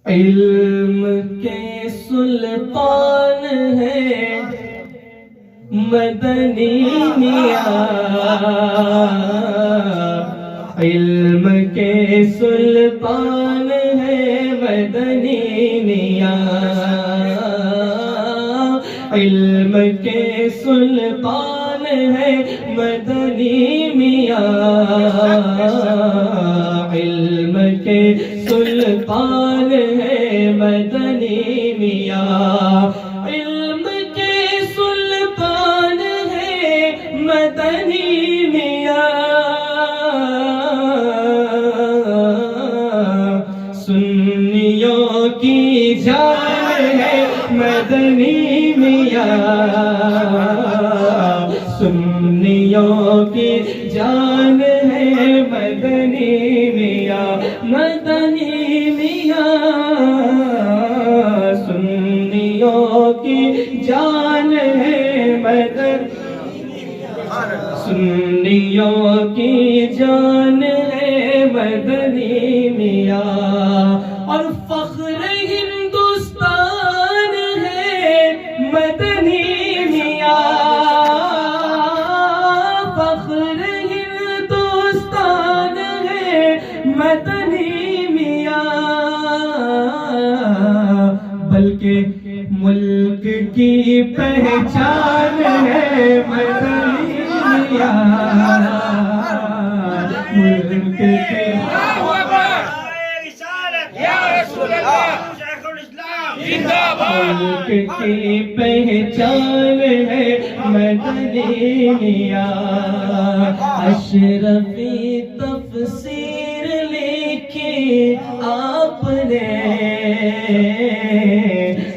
علم کے سلطان ہے مدنی میاں، علم کے سلطان ہے مدنی میاں، علم کے سلطان ہے مدنی میاں، علم کے سلطان ہے مدنی میاں، علم کے سلطان ہے مدنی میاں، سنیوں کی جان ہے مدنی میاں، سنیوں کی جان ہے مدنی میاں، مدنی میاں، سنیوں کی جان ہے مدنی، سنیوں کی جان ہے مدنی میاں، اور فخر ہندوستان ہے مدنی میاں، فخر ہندوستان ہے مدنی میاں، بلکہ ملک کی پہچان ہے مدنی میاں، ملک کی ملک کی پہچان ہے مدنی میاں، اشرفی تفسیر لکھی آپ نے،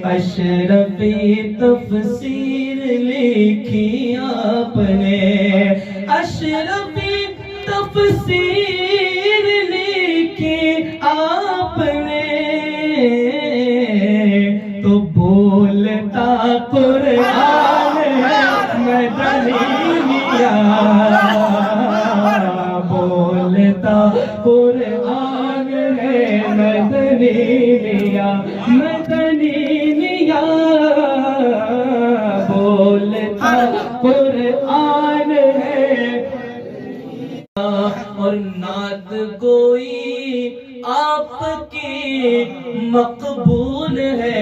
اشرفی تفسیر لکھی آپ نے، اشرفی تفسیر لکھی آپ نے، تو بولتا قرآن ہے مدنی میاں، بولتا قرآن ہے مدنی میاں، مدنی میاں، بولتا قرآن ہے، اور نعت گوئی آپ کی مقبول ہے،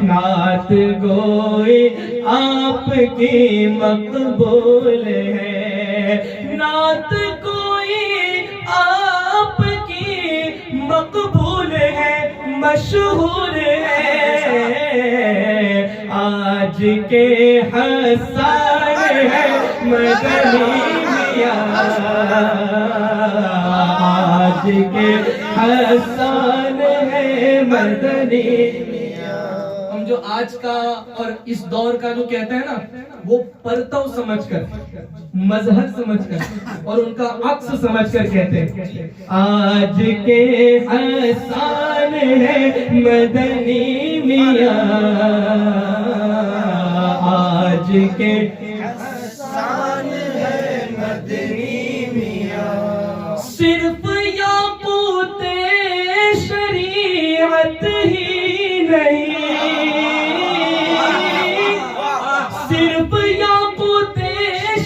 نعت گوئی آپ کی مقبول ہے، نعت گوئی آپ کی مقبول ہے، مشہور ہے، آج کے حسان ہے مدنی میاں، آج کے حسان ہے مدنی میاں، ہم جو آج کا اور اس دور کا جو کہتے ہیں نا، وہ پرتو سمجھ کر، مظہر سمجھ کر اور ان کا عکس سمجھ کر کہتے ہیں، آج کے حسان ہے مدنی میاں، آج کے حسان ہے مدنی میاں، صرف یاقوت شریعت ہی نہیں، صرف یاقوت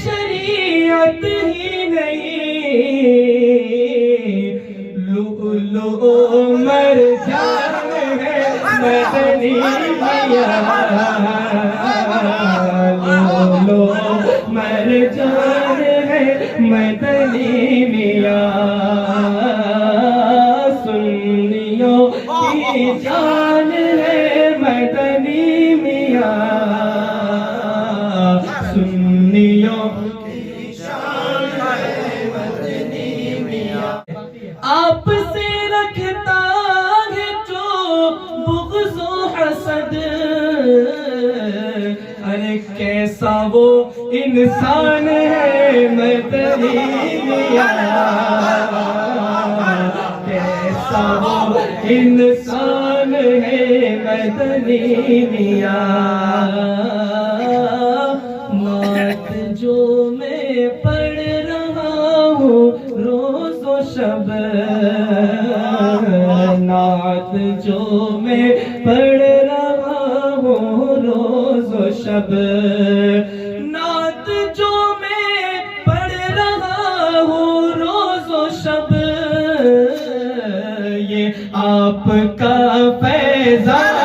شریعت ہی نہیں، لؤلؤ مرجان ہے مدنی میاں، لؤلؤ مرجان ہے مدنی میاں، سنیوں کی جان ہے مدنی میاں، سنیوں کی جان ہے مدنی میاں، آپ سے رکھتا ہے جو بغض و حسد، ارے کیسا وہ انسان ہے مدنی میاں، کیسا وہ انسان ہے مدنی میاں، نعت جو میں پڑھ رہا ہوں روز و شب، نعت جو میں پڑھ رہا ہوں روز و شب، نعت جو میں پڑھ رہا ہوں روز و شب، یہ آپ کا فیضان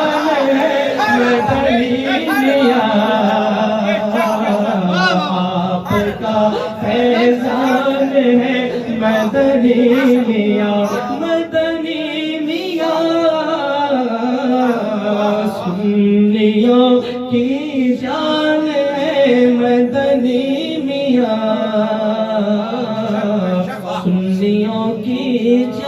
ہے مدنی میاں، آپ کا فیضان ہے مدنی میاں، مدنی میاں، سنیوں کی جان ہے مدنی میاں، سنیوں کی جان